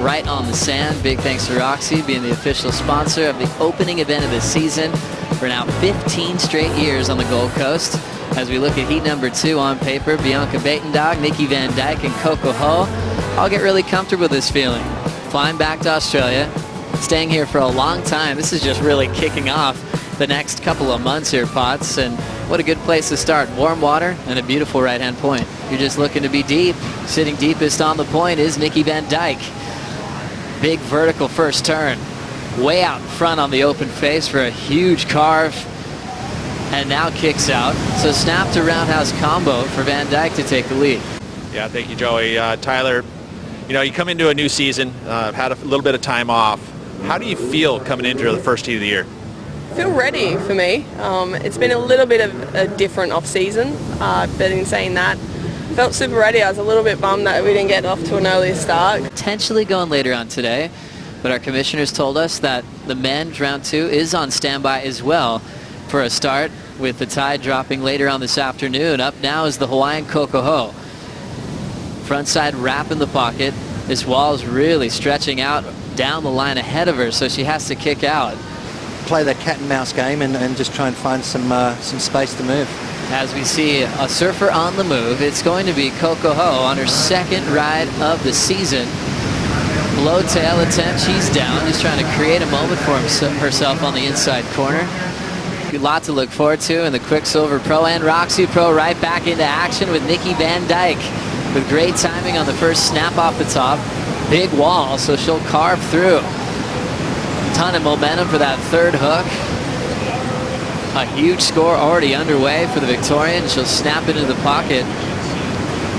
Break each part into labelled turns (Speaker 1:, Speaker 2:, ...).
Speaker 1: right on the sand. Big thanks to Roxy being the official sponsor of the opening event of the season for now 15 straight years on the Gold Coast. As we look at heat number 2 on paper, Bianca Buitendag, Nikki Van Dijk, and Coco all get really comfortable with this feeling. Flying back to Australia, staying here for a long time. This is just really kicking off the next couple of months here, Potts, and what a good place to start. Warm water and a beautiful right-hand point. You're just looking to be deep. Sitting deepest on the point is Nikki Van Dijk. Big vertical first turn. Way out in front on the open face for a huge carve. And now kicks out. So snap to roundhouse combo for Van Dijk to take the lead.
Speaker 2: Yeah, thank you, Joey. Tyler, you know, you come into a new season, had a little bit of time off. How do you feel coming into the first heat of the year?
Speaker 3: I feel ready for me. It's been a little bit of a different off-season, but in saying that, felt super ready. I was a little bit bummed that we didn't get off to an earlier start.
Speaker 1: Potentially going later on today, but our commissioners told us that the men's round 2 is on standby as well for a start, with the tide dropping later on this afternoon. Up now is the Hawaiian Coco. Frontside wrap in the pocket. This wall is really stretching out down the line ahead of her, so she has to kick out.
Speaker 4: Play that cat and mouse game and just try and find some space to move.
Speaker 1: As we see a surfer on the move, it's going to be Coco on her second ride of the season. Low tail attempt, she's down, just trying to create a moment for herself on the inside corner. A lot to look forward to in the Quicksilver Pro and Roxy Pro right back into action with Nikki Van Dijk with great timing on the first snap off the top. Big wall, so she'll carve through. Ton of momentum for that third hook. A huge score already underway for the Victorian. She'll snap it into the pocket,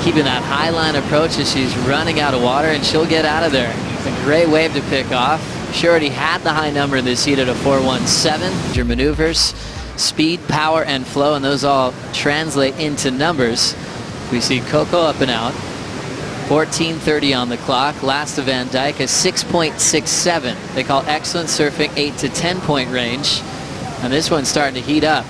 Speaker 1: keeping that high line approach as she's running out of water, and she'll get out of there. A great wave to pick off. She already had the high number in this heat at a 4.17. Your maneuvers, speed, power, and flow, and those all translate into numbers. We see Coco up and out. 14:30 on the clock. Last of Van Dijk is 6.67. They call excellent surfing 8 to 10 point range. And this one's starting to heat up.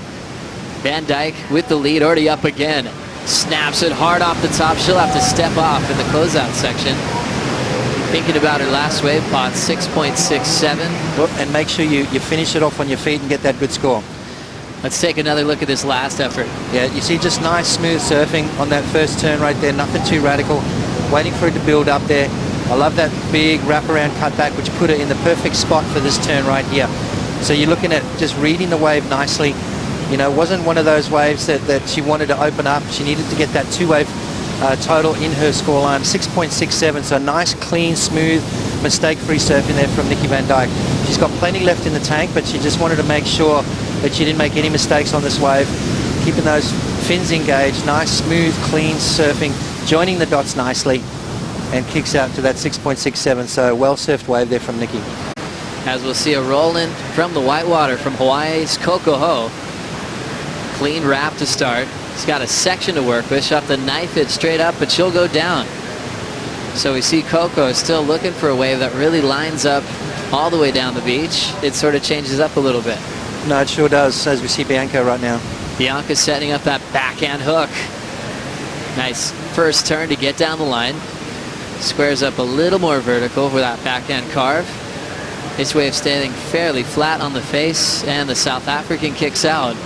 Speaker 1: Van Dijk with the lead, already up again. Snaps it hard off the top. She'll have to step off in the closeout section. Thinking about her last wave pot, 6.67.
Speaker 4: And make sure you finish it off on your feet and get that good score.
Speaker 1: Let's take another look at this last effort.
Speaker 4: Yeah, you see just nice smooth surfing on that first turn right there. Nothing too radical. Waiting for it to build up there. I love that big wraparound cutback, which put her in the perfect spot for this turn right here. So you're looking at just reading the wave nicely. You know, it wasn't one of those waves that she wanted to open up. She needed to get that 2-wave total in her scoreline, 6.67. So nice, clean, smooth, mistake-free surfing there from Nikki Van Dijk. She's got plenty left in the tank, but she just wanted to make sure that she didn't make any mistakes on this wave. Keeping those fins engaged, nice, smooth, clean surfing, joining the dots nicely, and kicks out to that 6.67. So well-surfed wave there from Nikki.
Speaker 1: As we'll see a roll in from the whitewater from Hawaii's Coco. Clean wrap to start. She's got a section to work with. She'll have to knife it straight up, but she'll go down. So we see Coco still looking for a wave that really lines up all the way down the beach. It sort of changes up a little bit.
Speaker 4: No, it sure does, as we see Bianca right now.
Speaker 1: Bianca setting up that backhand hook. Nice first turn to get down the line. Squares up a little more vertical with that backhand carve. This wave standing fairly flat on the face, and the South African kicks out.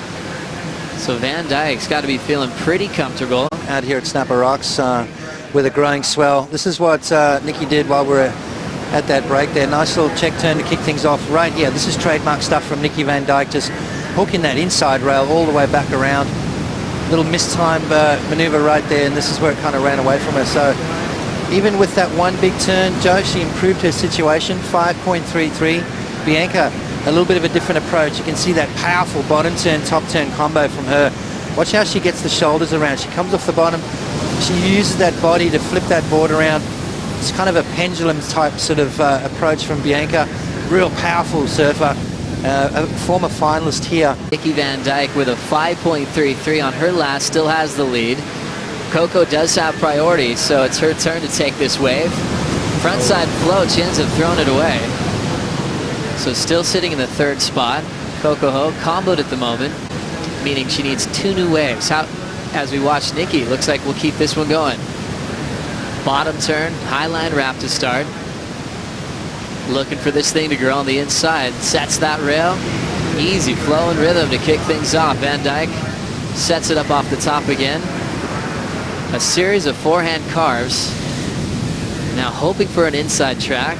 Speaker 1: So Van Dijk's got to be feeling pretty comfortable.
Speaker 4: Out here at Snapper Rocks with a growing swell. This is what Nikki did while we were at that break there. Nice little check turn to kick things off right here. This is trademark stuff from Nikki Van Dijk, just hooking that inside rail all the way back around. Little mistimed maneuver right there, and this is where it kind of ran away from her. So even with that one big turn, Joe, she improved her situation, 5.33. Bianca, a little bit of a different approach. You can see that powerful bottom turn, top turn combo from her. Watch how she gets the shoulders around. She comes off the bottom. She uses that body to flip that board around. It's kind of a pendulum type sort of approach from Bianca. Real powerful surfer. A former finalist here.
Speaker 1: Nikki Van Dijk with a 5.33 on her last, still has the lead. Coco does have priority, so it's her turn to take this wave. Frontside float, she ends up throwing it away. So still sitting in the third spot. Coco comboed at the moment, meaning she needs 2 new waves. As we watch Nikki, looks like we'll keep this one going. Bottom turn, high line wrap to start. Looking for this thing to grow on the inside. Sets that rail. Easy flow and rhythm to kick things off. Van Dijk sets it up off the top again. A series of forehand carves. Now hoping for an inside track.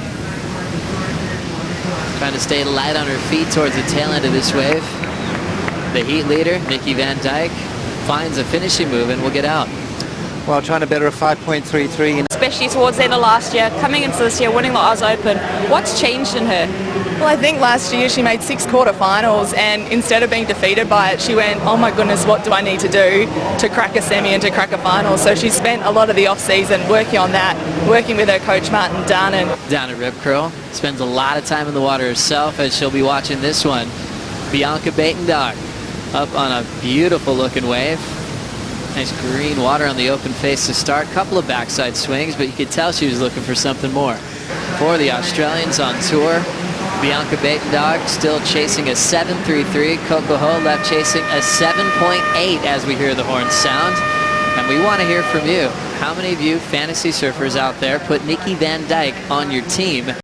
Speaker 1: Trying to stay light on her feet towards the tail end of this wave. The heat leader, Nikki Van Dijk, finds a finishing move and will get out.
Speaker 4: Well, trying to better a 5.33.
Speaker 5: Especially towards the end of last year, coming into this year, winning the Oz Open. What's changed in her?
Speaker 6: Well, I think last year she made 6 quarterfinals, and instead of being defeated by it, she went, oh my goodness, what do I need to do to crack a semi and to crack a final? So she spent a lot of the off-season working on that, working with her coach Martin Dunn.
Speaker 1: Down at rip curl, spends a lot of time in the water herself, as she'll be watching this one. Bianca Buitendag up on a beautiful looking wave. Nice green water on the open face to start. Couple of backside swings, but you could tell she was looking for something more. For the Australians on tour, Bianca Buitendag still chasing a 7.33. Coco left chasing a 7.8 as we hear the horn sound. And we want to hear from you. How many of you fantasy surfers out there put Nikki Van Dijk on your team?